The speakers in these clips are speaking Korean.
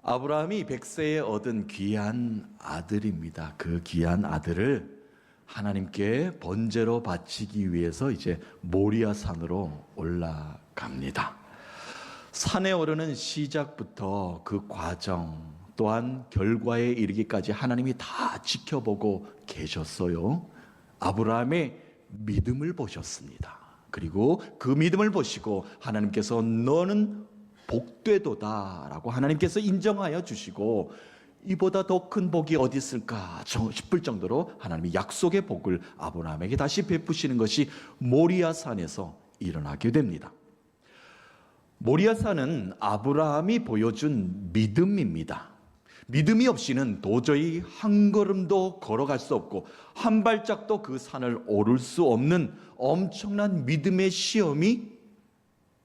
아브라함이 100세에 얻은 귀한 아들입니다. 그 귀한 아들을 하나님께 번제로 바치기 위해서 이제 모리아 산으로 올라갑니다. 산에 오르는 시작부터 그 과정 또한 결과에 이르기까지 하나님이 다 지켜보고 계셨어요. 아브라함의 믿음을 보셨습니다. 그리고 그 믿음을 보시고 하나님께서 너는 복되도다 라고 하나님께서 인정하여 주시고 이보다 더 큰 복이 어디 있을까 싶을 정도로 하나님이 약속의 복을 아브라함에게 다시 베푸시는 것이 모리아산에서 일어나게 됩니다. 모리아산은 아브라함이 보여준 믿음입니다. 믿음이 없이는 도저히 한 걸음도 걸어갈 수 없고 한 발짝도 그 산을 오를 수 없는 엄청난 믿음의 시험이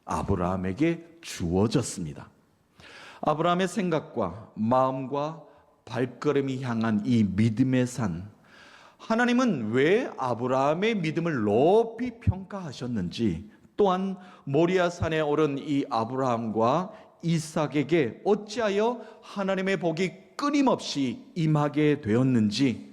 아브라함에게 주어졌습니다. 아브라함의 생각과 마음과 발걸음이 향한 이 믿음의 산, 하나님은 왜 아브라함의 믿음을 높이 평가하셨는지, 또한 모리아산에 오른 이 아브라함과 이삭에게 어찌하여 하나님의 복이 끊임없이 임하게 되었는지,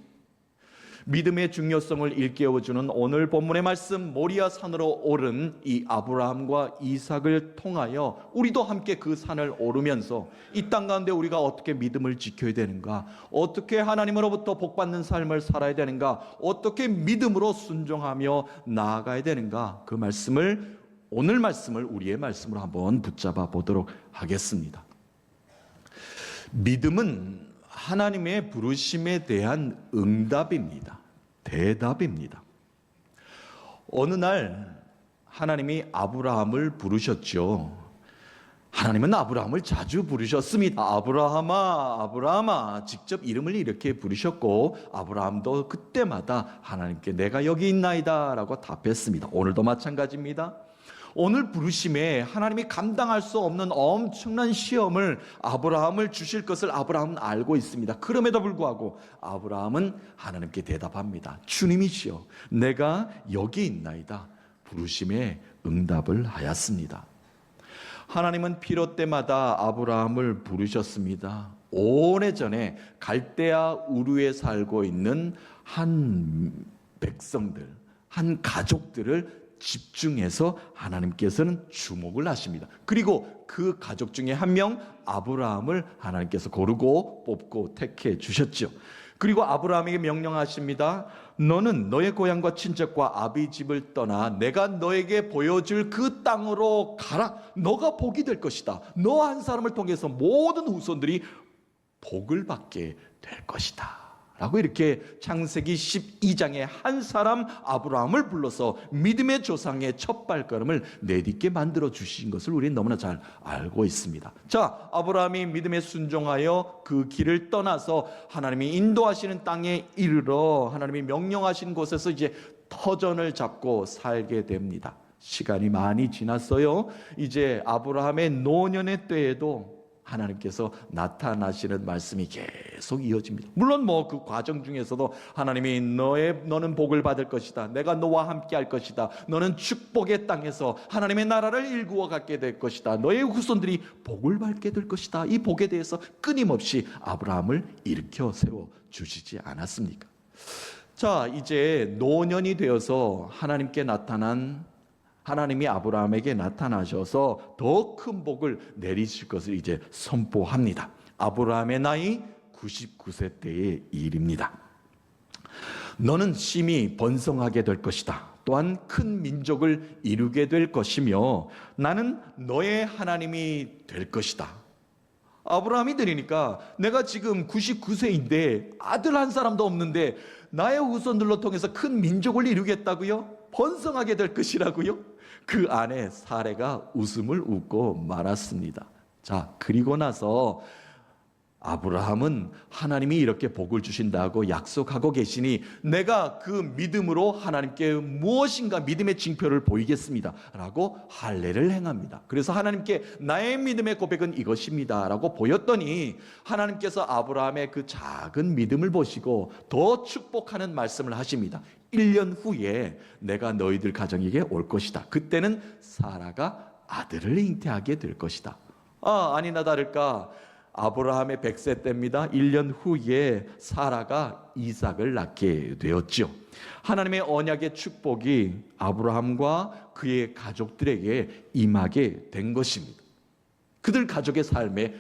믿음의 중요성을 일깨워주는 오늘 본문의 말씀, 모리아산으로 오른 이 아브라함과 이삭을 통하여 우리도 함께 그 산을 오르면서 이 땅 가운데 우리가 어떻게 믿음을 지켜야 되는가, 어떻게 하나님으로부터 복받는 삶을 살아야 되는가, 어떻게 믿음으로 순종하며 나아가야 되는가, 그 말씀을, 오늘 말씀을 우리의 말씀으로 한번 붙잡아 보도록 하겠습니다. 믿음은 하나님의 부르심에 대한 응답입니다. 대답입니다. 어느 날 하나님이 아브라함을 부르셨죠. 하나님은 아브라함을 자주 부르셨습니다. 아브라함아, 아브라함아, 직접 이름을 이렇게 부르셨고 아브라함도 그때마다 하나님께 내가 여기 있나이다 라고 답했습니다. 오늘도 마찬가지입니다. 오늘 부르심에 하나님이 감당할 수 없는 엄청난 시험을 아브라함을 주실 것을 아브라함은 알고 있습니다. 그럼에도 불구하고 아브라함은 하나님께 대답합니다. 주님이시여, 내가 여기 있나이다. 부르심에 응답을 하였습니다. 하나님은 필요 때마다 아브라함을 부르셨습니다. 오래전에 갈대아 우르에 살고 있는 한 백성들, 한 가족들을 집중해서 하나님께서는 주목을 하십니다. 그리고 그 가족 중에 한 명 아브라함을 하나님께서 고르고 뽑고 택해 주셨죠. 그리고 아브라함에게 명령하십니다. 너는 너의 고향과 친척과 아비 집을 떠나 내가 너에게 보여줄 그 땅으로 가라. 너가 복이 될 것이다. 너 한 사람을 통해서 모든 후손들이 복을 받게 될 것이다 라고 이렇게 창세기 12장에 한 사람 아브라함을 불러서 믿음의 조상의 첫 발걸음을 내딛게 만들어 주신 것을 우리는 너무나 잘 알고 있습니다. 자, 아브라함이 믿음에 순종하여 그 길을 떠나서 하나님이 인도하시는 땅에 이르러 하나님이 명령하신 곳에서 이제 터전을 잡고 살게 됩니다. 시간이 많이 지났어요. 이제 아브라함의 노년의 때에도 하나님께서 나타나시는 말씀이 계속 이어집니다. 물론 그 과정 중에서도 하나님이 너는 복을 받을 것이다. 내가 너와 함께 할 것이다. 너는 축복의 땅에서 하나님의 나라를 일구어 갖게 될 것이다. 너의 후손들이 복을 받게 될 것이다. 이 복에 대해서 끊임없이 아브라함을 일으켜 세워 주시지 않았습니까? 자, 이제 노년이 되어서 하나님이 아브라함에게 나타나셔서 더 큰 복을 내리실 것을 이제 선포합니다. 아브라함의 나이 99세 때의 일입니다. 너는 심히 번성하게 될 것이다. 또한 큰 민족을 이루게 될 것이며 나는 너의 하나님이 될 것이다. 아브라함이 들으니까 내가 지금 99세인데 아들 한 사람도 없는데 나의 후손들로 통해서 큰 민족을 이루겠다고요? 번성하게 될 것이라고요? 그 안에 사레가 웃음을 웃고 말았습니다. 자, 그리고 나서 아브라함은 하나님이 이렇게 복을 주신다고 약속하고 계시니 내가 그 믿음으로 하나님께 무엇인가 믿음의 징표를 보이겠습니다 라고 할례를 행합니다. 그래서 하나님께 나의 믿음의 고백은 이것입니다 라고 보였더니 하나님께서 아브라함의 그 작은 믿음을 보시고 더 축복하는 말씀을 하십니다. 1년 후에 내가 너희들 가정에게 올 것이다. 그때는 사라가 아들을 잉태하게 될 것이다. 아니나 다를까 아브라함의 100세 때입니다. 1년 후에 사라가 이삭을 낳게 되었죠. 하나님의 언약의 축복이 아브라함과 그의 가족들에게 임하게 된 것입니다. 그들 가족의 삶에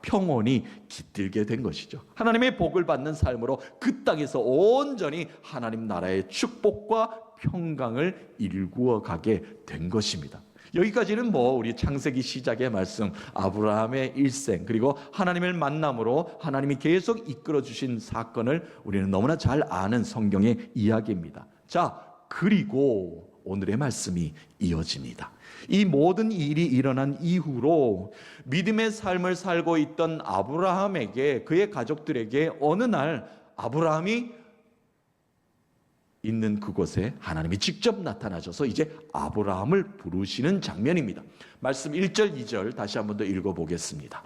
평온이 깃들게 된 것이죠. 하나님의 복을 받는 삶으로 그 땅에서 온전히 하나님 나라의 축복과 평강을 일구어 가게 된 것입니다. 여기까지는 우리 창세기 시작의 말씀, 아브라함의 일생, 그리고 하나님을 만남으로 하나님이 계속 이끌어 주신 사건을 우리는 너무나 잘 아는 성경의 이야기입니다. 자, 그리고 오늘의 말씀이 이어집니다. 이 모든 일이 일어난 이후로 믿음의 삶을 살고 있던 아브라함에게, 그의 가족들에게 어느 날 아브라함이 있는 그곳에 하나님이 직접 나타나셔서 이제 아브라함을 부르시는 장면입니다. 말씀 1절 2절 다시 한번 더 읽어보겠습니다.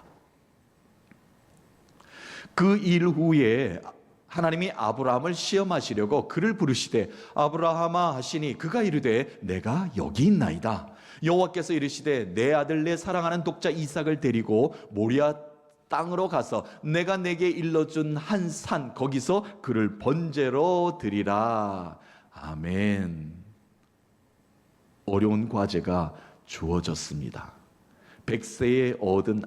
그 일 후에 하나님이 아브라함을 시험하시려고 그를 부르시되 아브라함아 하시니 그가 이르되 내가 여기 있나이다. 여호와께서 이르시되 내 아들 내 사랑하는 독자 이삭을 데리고 모리아 땅으로 가서 내가 내게 일러준 한 산 거기서 그를 번제로 드리라. 아멘. 어려운 과제가 주어졌습니다. 100세에 얻은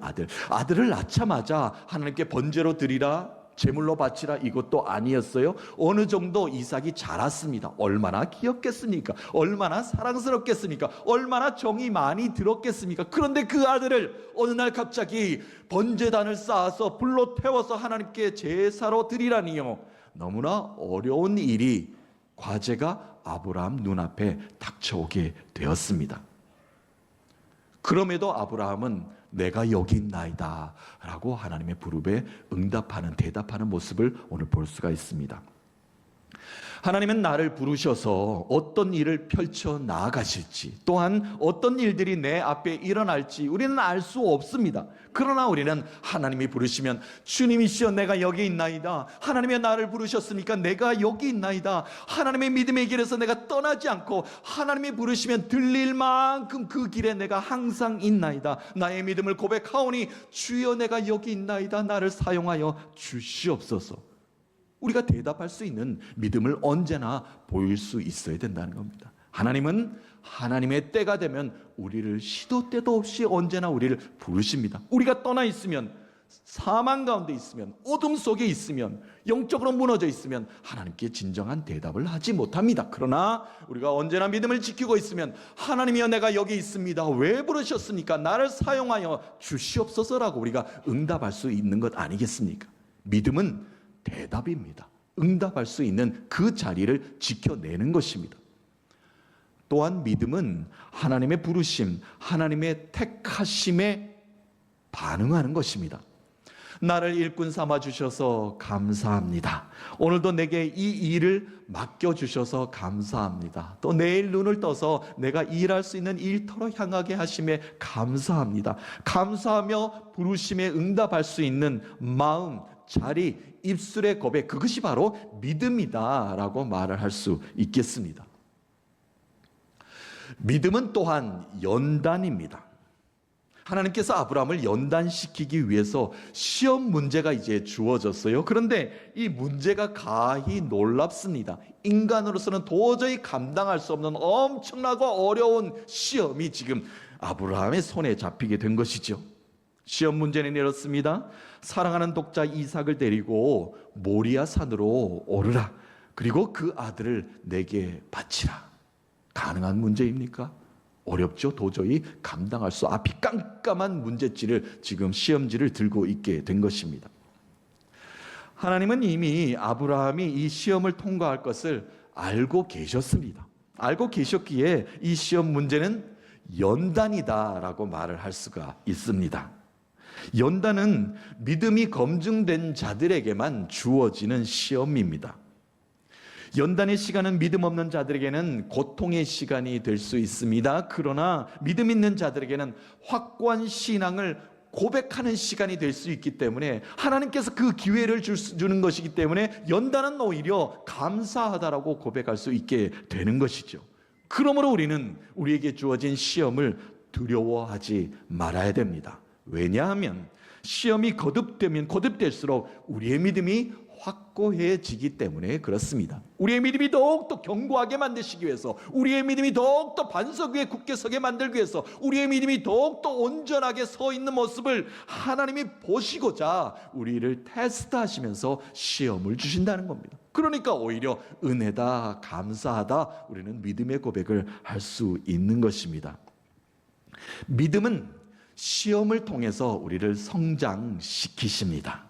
아들을 낳자마자 하나님께 번제로 드리라, 제물로 바치라, 이것도 아니었어요. 어느 정도 이삭이 자랐습니다. 얼마나 귀엽겠습니까? 얼마나 사랑스럽겠습니까? 얼마나 정이 많이 들었겠습니까? 그런데 그 아들을 어느 날 갑자기 번제단을 쌓아서 불로 태워서 하나님께 제사로 드리라니요. 너무나 어려운 일이, 과제가 아브라함 눈앞에 닥쳐오게 되었습니다. 그럼에도 아브라함은 내가 여기 있나이다 라고 하나님의 부름에 대답하는 모습을 오늘 볼 수가 있습니다. 하나님은 나를 부르셔서 어떤 일을 펼쳐 나아가실지, 또한 어떤 일들이 내 앞에 일어날지 우리는 알 수 없습니다. 그러나 우리는 하나님이 부르시면 주님이시여 내가 여기 있나이다. 하나님이 나를 부르셨으니까 내가 여기 있나이다. 하나님의 믿음의 길에서 내가 떠나지 않고 하나님이 부르시면 들릴 만큼 그 길에 내가 항상 있나이다. 나의 믿음을 고백하오니 주여 내가 여기 있나이다. 나를 사용하여 주시옵소서. 우리가 대답할 수 있는 믿음을 언제나 보일 수 있어야 된다는 겁니다. 하나님은 하나님의 때가 되면 우리를 시도 때도 없이 언제나 우리를 부르십니다. 우리가 떠나 있으면, 사망 가운데 있으면, 어둠 속에 있으면, 영적으로 무너져 있으면 하나님께 진정한 대답을 하지 못합니다. 그러나 우리가 언제나 믿음을 지키고 있으면 하나님이여 내가 여기 있습니다. 왜 부르셨습니까? 나를 사용하여 주시옵소서라고 우리가 응답할 수 있는 것 아니겠습니까? 믿음은 대답입니다. 응답할 수 있는 그 자리를 지켜내는 것입니다. 또한 믿음은 하나님의 부르심, 하나님의 택하심에 반응하는 것입니다. 나를 일꾼 삼아 주셔서 감사합니다. 오늘도 내게 이 일을 맡겨주셔서 감사합니다. 또 내일 눈을 떠서 내가 일할 수 있는 일터로 향하게 하심에 감사합니다. 감사하며 부르심에 응답할 수 있는 마음, 자리, 입술의 고백, 그것이 바로 믿음이다라고 말을 할 수 있겠습니다. 믿음은 또한 연단입니다. 하나님께서 아브라함을 연단시키기 위해서 시험 문제가 이제 주어졌어요. 그런데 이 문제가 가히 놀랍습니다. 인간으로서는 도저히 감당할 수 없는 엄청나고 어려운 시험이 지금 아브라함의 손에 잡히게 된 것이죠. 시험 문제는 이렇습니다. 사랑하는 독자 이삭을 데리고 모리아 산으로 오르라. 그리고 그 아들을 내게 바치라. 가능한 문제입니까? 어렵죠. 도저히 감당할 수 앞이 깜깜한 문제지를 지금 시험지를 들고 있게 된 것입니다. 하나님은 이미 아브라함이 이 시험을 통과할 것을 알고 계셨습니다. 알고 계셨기에 이 시험 문제는 연단이다라고 말을 할 수가 있습니다. 연단은 믿음이 검증된 자들에게만 주어지는 시험입니다. 연단의 시간은 믿음 없는 자들에게는 고통의 시간이 될 수 있습니다. 그러나 믿음 있는 자들에게는 확고한 신앙을 고백하는 시간이 될 수 있기 때문에 하나님께서 그 기회를 주는 것이기 때문에 연단은 오히려 감사하다라고 고백할 수 있게 되는 것이죠. 그러므로 우리는 우리에게 주어진 시험을 두려워하지 말아야 됩니다. 왜냐하면 시험이 거듭되면 거듭될수록 우리의 믿음이 확고해지기 때문에 그렇습니다. 우리의 믿음이 더욱더 견고하게 만드시기 위해서, 우리의 믿음이 더욱더 반석 위에 굳게 서게 만들기 위해서, 우리의 믿음이 더욱더 온전하게 서 있는 모습을 하나님이 보시고자 우리를 테스트하시면서 시험을 주신다는 겁니다. 그러니까 오히려 은혜다, 감사하다, 우리는 믿음의 고백을 할 수 있는 것입니다. 믿음은 시험을 통해서 우리를 성장시키십니다.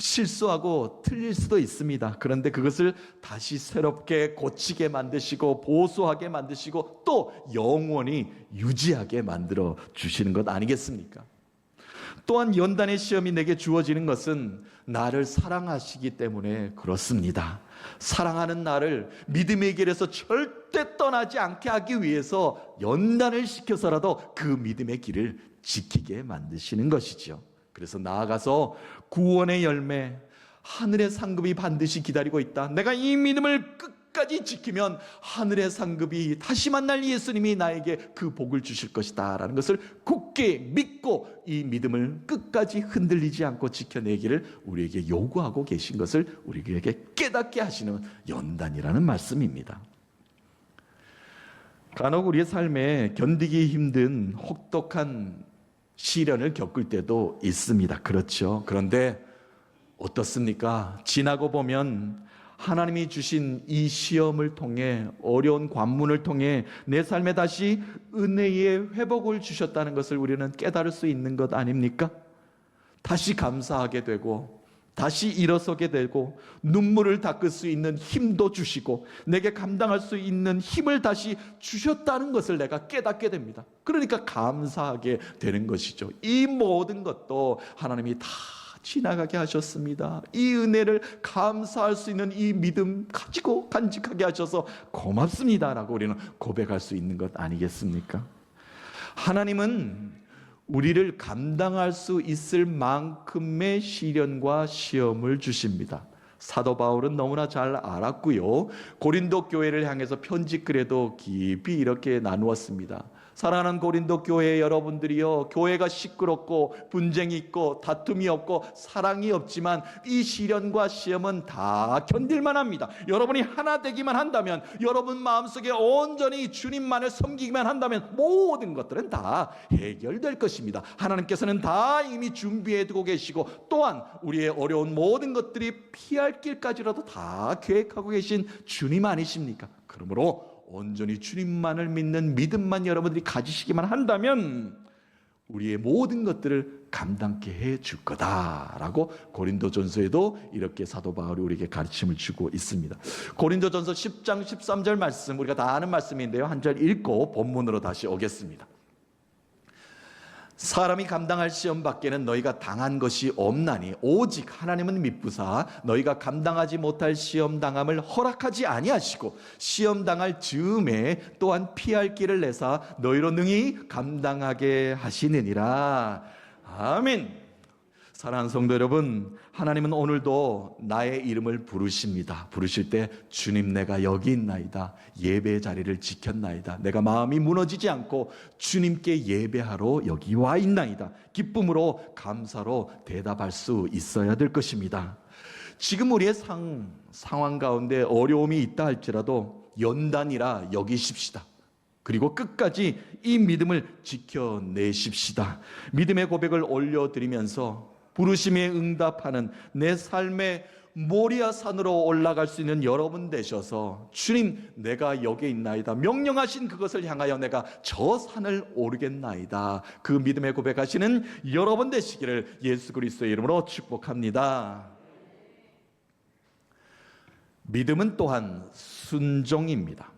실수하고 틀릴 수도 있습니다. 그런데 그것을 다시 새롭게 고치게 만드시고 보수하게 만드시고 또 영원히 유지하게 만들어 주시는 것 아니겠습니까? 또한 연단의 시험이 내게 주어지는 것은 나를 사랑하시기 때문에 그렇습니다. 사랑하는 나를 믿음의 길에서 절대 떠나지 않게 하기 위해서 연단을 시켜서라도 그 믿음의 길을 지키게 만드시는 것이죠. 그래서 나아가서 구원의 열매, 하늘의 상급이 반드시 기다리고 있다. 내가 이 믿음을 끝까지 지키면 하늘의 상급이 다시 만날 예수님이 나에게 그 복을 주실 것이다 라는 것을 굳게 믿고 이 믿음을 끝까지 흔들리지 않고 지켜내기를 우리에게 요구하고 계신 것을 우리에게 깨닫게 하시는 연단이라는 말씀입니다. 간혹 우리의 삶에 견디기 힘든 혹독한 시련을 겪을 때도 있습니다. 그렇죠. 그런데 어떻습니까? 지나고 보면 하나님이 주신 이 시험을 통해, 어려운 관문을 통해 내 삶에 다시 은혜의 회복을 주셨다는 것을 우리는 깨달을 수 있는 것 아닙니까? 다시 감사하게 되고 다시 일어서게 되고 눈물을 닦을 수 있는 힘도 주시고 내게 감당할 수 있는 힘을 다시 주셨다는 것을 내가 깨닫게 됩니다. 그러니까 감사하게 되는 것이죠. 이 모든 것도 하나님이 다 지나가게 하셨습니다. 이 은혜를 감사할 수 있는 이 믿음 가지고 간직하게 하셔서 고맙습니다라고 우리는 고백할 수 있는 것 아니겠습니까? 하나님은 우리를 감당할 수 있을 만큼의 시련과 시험을 주십니다. 사도 바울은 너무나 잘 알았고요. 고린도 교회를 향해서 편지글에도 깊이 이렇게 나누었습니다. 사랑하는 고린도 교회 여러분들이요, 교회가 시끄럽고 분쟁이 있고 다툼이 없고 사랑이 없지만 이 시련과 시험은 다 견딜만 합니다. 여러분이 하나 되기만 한다면, 여러분 마음속에 온전히 주님만을 섬기기만 한다면 모든 것들은 다 해결될 것입니다. 하나님께서는 다 이미 준비해 두고 계시고 또한 우리의 어려운 모든 것들이 피할 길까지라도 다 계획하고 계신 주님 아니십니까? 그러므로 온전히 주님만을 믿는 믿음만 여러분들이 가지시기만 한다면 우리의 모든 것들을 감당케 해줄 거다라고 고린도전서에도 이렇게 사도 바울이 우리에게 가르침을 주고 있습니다. 고린도전서 10장 13절 말씀, 우리가 다 아는 말씀인데요, 한 절 읽고 본문으로 다시 오겠습니다. 사람이 감당할 시험 밖에는 너희가 당한 것이 없나니 오직 하나님은 미쁘사 너희가 감당하지 못할 시험 당함을 허락하지 아니하시고 시험 당할 즈음에 또한 피할 길을 내사 너희로 능히 감당하게 하시느니라. 아멘. 사랑하는 성도 여러분, 하나님은 오늘도 나의 이름을 부르십니다. 부르실 때 주님 내가 여기 있나이다, 예배 자리를 지켰나이다, 내가 마음이 무너지지 않고 주님께 예배하러 여기 와 있나이다, 기쁨으로 감사로 대답할 수 있어야 될 것입니다. 지금 우리의 상황 가운데 어려움이 있다 할지라도 연단이라 여기십시다. 그리고 끝까지 이 믿음을 지켜내십시다. 믿음의 고백을 올려드리면서 부르심에 응답하는 내 삶의 모리아 산으로 올라갈 수 있는 여러분 되셔서 주님 내가 여기 있나이다, 명령하신 그것을 향하여 내가 저 산을 오르겠나이다, 그 믿음의 고백하시는 여러분 되시기를 예수 그리스도의 이름으로 축복합니다. 믿음은 또한 순종입니다.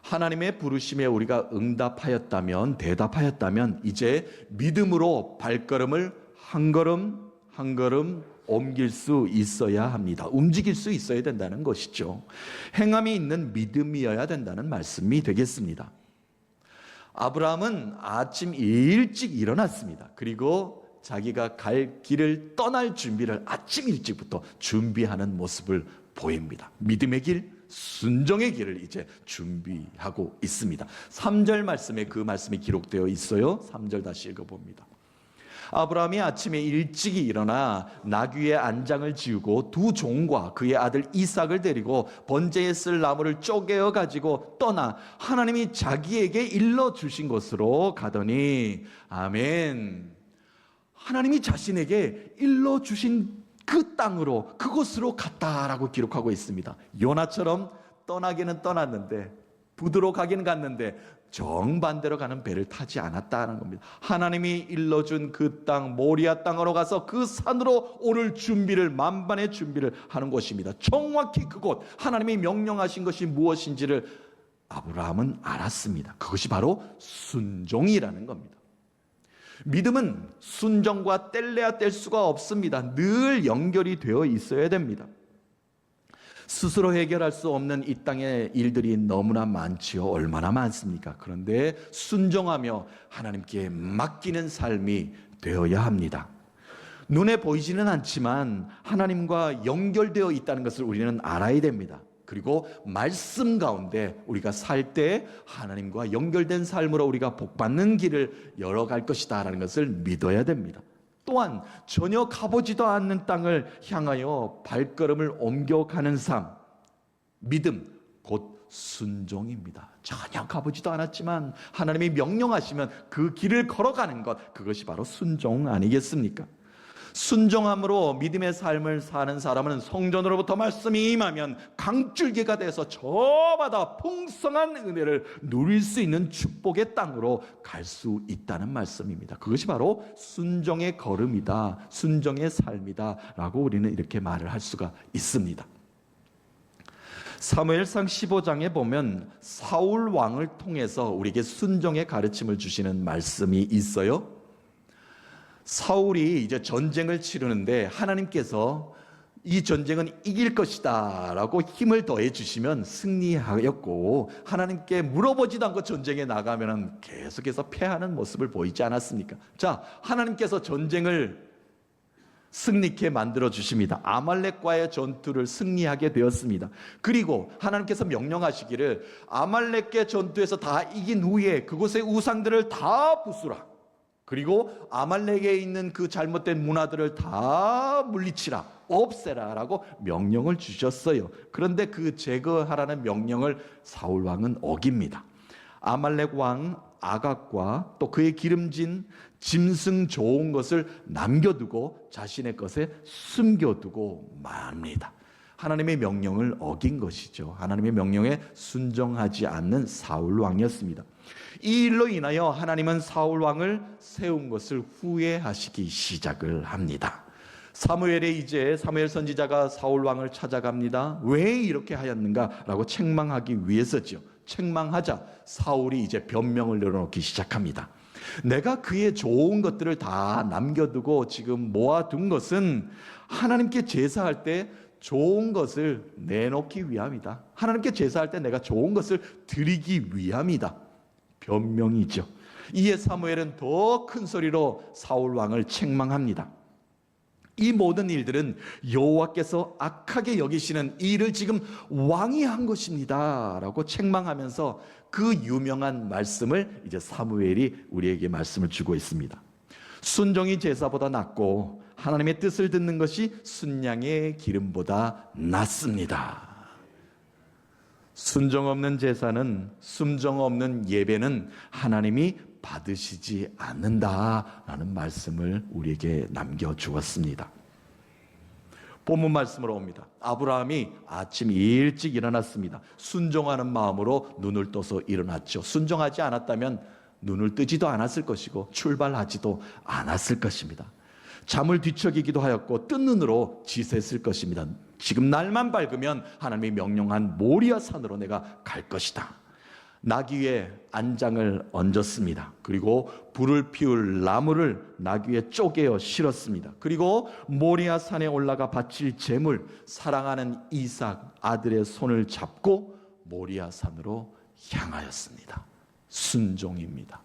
하나님의 부르심에 우리가 응답하였다면, 대답하였다면 이제 믿음으로 발걸음을 한 걸음 한 걸음 옮길 수 있어야 합니다. 움직일 수 있어야 된다는 것이죠. 행함이 있는 믿음이어야 된다는 말씀이 되겠습니다. 아브라함은 아침 일찍 일어났습니다. 그리고 자기가 갈 길을 떠날 준비를 아침 일찍부터 준비하는 모습을 보입니다. 믿음의 길, 순종의 길을 이제 준비하고 있습니다. 3절 말씀에 그 말씀이 기록되어 있어요. 3절 다시 읽어봅니다. 아브라함이 아침에 일찍이 일어나 나귀의 안장을 지우고 두 종과 그의 아들 이삭을 데리고 번제에 쓸 나무를 쪼개어 가지고 떠나 하나님이 자기에게 일러주신 곳으로 가더니, 아멘. 하나님이 자신에게 일러주신 그 땅으로, 그곳으로 갔다라고 기록하고 있습니다. 요나처럼 떠나기는 떠났는데, 부두로 가긴 갔는데 정반대로 가는 배를 타지 않았다는 겁니다. 하나님이 일러준 그 땅, 모리아 땅으로 가서 그 산으로 오를 준비를, 만반의 준비를 하는 곳입니다. 정확히 그곳, 하나님이 명령하신 것이 무엇인지를 아브라함은 알았습니다. 그것이 바로 순종이라는 겁니다. 믿음은 순종과 뗄래야 뗄 수가 없습니다. 늘 연결이 되어 있어야 됩니다. 스스로 해결할 수 없는 이 땅의 일들이 너무나 많지요. 얼마나 많습니까? 그런데 순종하며 하나님께 맡기는 삶이 되어야 합니다. 눈에 보이지는 않지만 하나님과 연결되어 있다는 것을 우리는 알아야 됩니다. 그리고 말씀 가운데 우리가 살 때 하나님과 연결된 삶으로 우리가 복받는 길을 열어갈 것이다 라는 것을 믿어야 됩니다. 또한 전혀 가보지도 않는 땅을 향하여 발걸음을 옮겨가는 삶, 믿음, 곧 순종입니다. 전혀 가보지도 않았지만 하나님이 명령하시면 그 길을 걸어가는 것, 그것이 바로 순종 아니겠습니까? 순종함으로 믿음의 삶을 사는 사람은 성전으로부터 말씀이 임하면 강줄기가 돼서 저마다 풍성한 은혜를 누릴 수 있는 축복의 땅으로 갈 수 있다는 말씀입니다. 그것이 바로 순종의 걸음이다, 순종의 삶이다 라고 우리는 이렇게 말을 할 수가 있습니다. 사무엘상 15장에 보면 사울 왕을 통해서 우리에게 순종의 가르침을 주시는 말씀이 있어요. 사울이 이제 전쟁을 치르는데 하나님께서 이 전쟁은 이길 것이다 라고 힘을 더해 주시면 승리하였고, 하나님께 물어보지도 않고 전쟁에 나가면 계속해서 패하는 모습을 보이지 않았습니까? 자, 하나님께서 전쟁을 승리케 만들어 주십니다. 아말렉과의 전투를 승리하게 되었습니다. 그리고 하나님께서 명령하시기를 아말렉의 전투에서 다 이긴 후에 그곳의 우상들을 다 부수라, 그리고 아말렉에 있는 그 잘못된 문화들을 다 물리치라, 없애라 라고 명령을 주셨어요. 그런데 그 제거하라는 명령을 사울 왕은 어깁니다. 아말렉 왕 아각과 또 그의 기름진 짐승 좋은 것을 남겨두고 자신의 것에 숨겨두고 맙니다. 하나님의 명령을 어긴 것이죠. 하나님의 명령에 순종하지 않는 사울 왕이었습니다. 이 일로 인하여 하나님은 사울 왕을 세운 것을 후회하시기 시작을 합니다. 사무엘에 이제 사무엘 선지자가 사울 왕을 찾아갑니다. 왜 이렇게 하였는가라고 책망하기 위해서죠. 책망하자 사울이 이제 변명을 내려놓기 시작합니다. 내가 그의 좋은 것들을 다 남겨두고 지금 모아둔 것은 하나님께 제사할 때 좋은 것을 내놓기 위함이다. 하나님께 제사할 때 내가 좋은 것을 드리기 위함이다. 변명이죠. 이에 사무엘은 더 큰 소리로 사울 왕을 책망합니다. 이 모든 일들은 여호와께서 악하게 여기시는 이 일을 지금 왕이 한 것입니다 라고 책망하면서 그 유명한 말씀을 이제 사무엘이 우리에게 말씀을 주고 있습니다. 순종이 제사보다 낫고 하나님의 뜻을 듣는 것이 순양의 기름보다 낫습니다. 순종 없는 제사는, 순종 없는 예배는 하나님이 받으시지 않는다라는 말씀을 우리에게 남겨주었습니다. 본문 말씀으로 옵니다. 아브라함이 아침 일찍 일어났습니다. 순종하는 마음으로 눈을 떠서 일어났죠. 순종하지 않았다면 눈을 뜨지도 않았을 것이고 출발하지도 않았을 것입니다. 잠을 뒤척이기도 하였고 뜬 눈으로 지새을 것입니다. 지금 날만 밝으면 하나님이 명령한 모리아 산으로 내가 갈 것이다. 나귀 위에 안장을 얹었습니다. 그리고 불을 피울 나무를 나귀 위에 쪼개어 실었습니다. 그리고 모리아 산에 올라가 바칠 제물, 사랑하는 이삭 아들의 손을 잡고 모리아 산으로 향하였습니다. 순종입니다.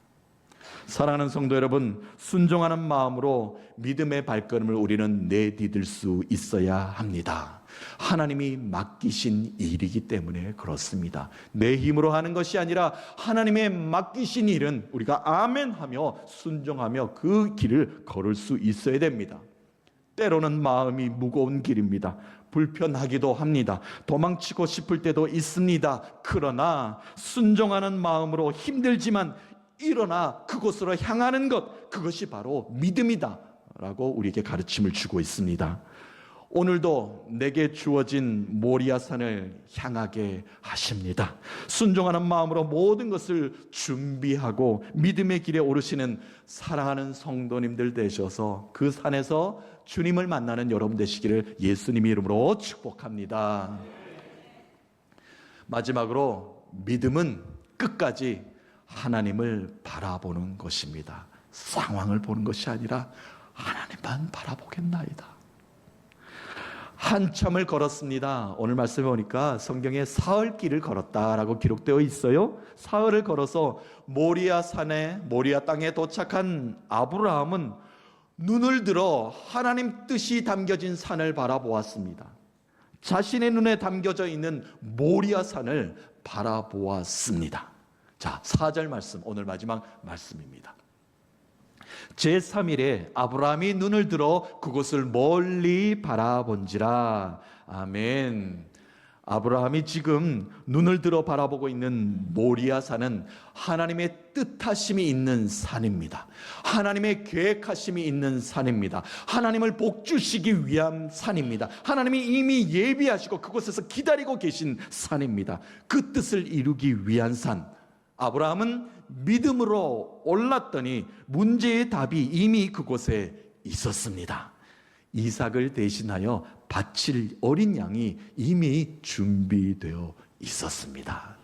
사랑하는 성도 여러분, 순종하는 마음으로 믿음의 발걸음을 우리는 내디딜 수 있어야 합니다. 하나님이 맡기신 일이기 때문에 그렇습니다. 내 힘으로 하는 것이 아니라 하나님의 맡기신 일은 우리가 아멘하며 순종하며 그 길을 걸을 수 있어야 됩니다. 때로는 마음이 무거운 길입니다. 불편하기도 합니다. 도망치고 싶을 때도 있습니다. 그러나 순종하는 마음으로 힘들지만 일어나 그곳으로 향하는 것, 그것이 바로 믿음이다 라고 우리에게 가르침을 주고 있습니다. 오늘도 내게 주어진 모리아산을 향하게 하십니다. 순종하는 마음으로 모든 것을 준비하고 믿음의 길에 오르시는 사랑하는 성도님들 되셔서 그 산에서 주님을 만나는 여러분 되시기를 예수님 이름으로 축복합니다. 마지막으로 믿음은 끝까지 하나님을 바라보는 것입니다. 상황을 보는 것이 아니라 하나님만 바라보겠나이다. 한참을 걸었습니다. 오늘 말씀에 보니까 성경에 사흘길을 걸었다라고 기록되어 있어요. 사흘을 걸어서 모리아 땅에 도착한 아브라함은 눈을 들어 하나님 뜻이 담겨진 산을 바라보았습니다. 자신의 눈에 담겨져 있는 모리아 산을 바라보았습니다. 자, 4절 말씀, 오늘 마지막 말씀입니다. 제3일에 아브라함이 눈을 들어 그곳을 멀리 바라본지라. 아멘. 아브라함이 지금 눈을 들어 바라보고 있는 모리아산은 하나님의 뜻하심이 있는 산입니다. 하나님의 계획하심이 있는 산입니다. 하나님을 복주시기 위한 산입니다. 하나님이 이미 예비하시고 그곳에서 기다리고 계신 산입니다. 그 뜻을 이루기 위한 산. 아브라함은 믿음으로 올랐더니 문제의 답이 이미 그곳에 있었습니다. 이삭을 대신하여 바칠 어린 양이 이미 준비되어 있었습니다.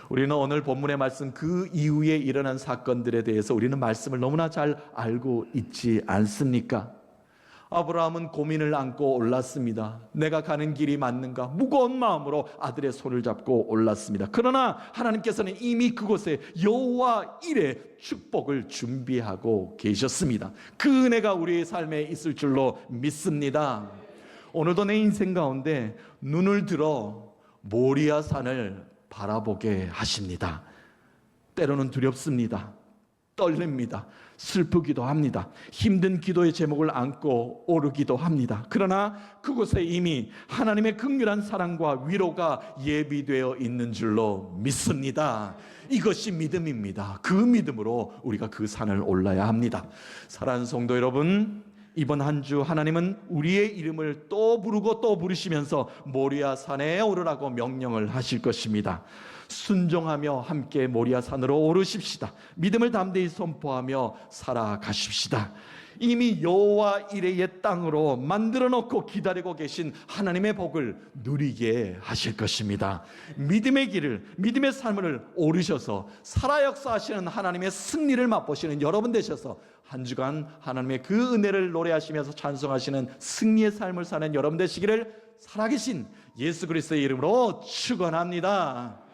우리는 오늘 본문의 말씀 그 이후에 일어난 사건들에 대해서 우리는 말씀을 너무나 잘 알고 있지 않습니까? 아브라함은 고민을 안고 올랐습니다. 내가 가는 길이 맞는가? 무거운 마음으로 아들의 손을 잡고 올랐습니다. 그러나 하나님께서는 이미 그곳에 여호와 일의 축복을 준비하고 계셨습니다. 그 은혜가 우리의 삶에 있을 줄로 믿습니다. 오늘도 내 인생 가운데 눈을 들어 모리아 산을 바라보게 하십니다. 때로는 두렵습니다. 떨립니다. 슬프기도 합니다. 힘든 기도의 제목을 안고 오르기도 합니다. 그러나 그곳에 이미 하나님의 긍휼한 사랑과 위로가 예비되어 있는 줄로 믿습니다. 이것이 믿음입니다. 그 믿음으로 우리가 그 산을 올라야 합니다. 사랑하는 성도 여러분, 이번 한 주 하나님은 우리의 이름을 또 부르고 또 부르시면서 모리아 산에 오르라고 명령을 하실 것입니다. 순종하며 함께 모리아 산으로 오르십시다. 믿음을 담대히 선포하며 살아가십시다. 이미 여호와 이레의 땅으로 만들어 놓고 기다리고 계신 하나님의 복을 누리게 하실 것입니다. 믿음의 길을, 믿음의 삶을 오르셔서 살아 역사하시는 하나님의 승리를 맛보시는 여러분 되셔서 한 주간 하나님의 그 은혜를 노래하시면서 찬송하시는 승리의 삶을 사는 여러분 되시기를 살아계신 예수 그리스도의 이름으로 축원합니다.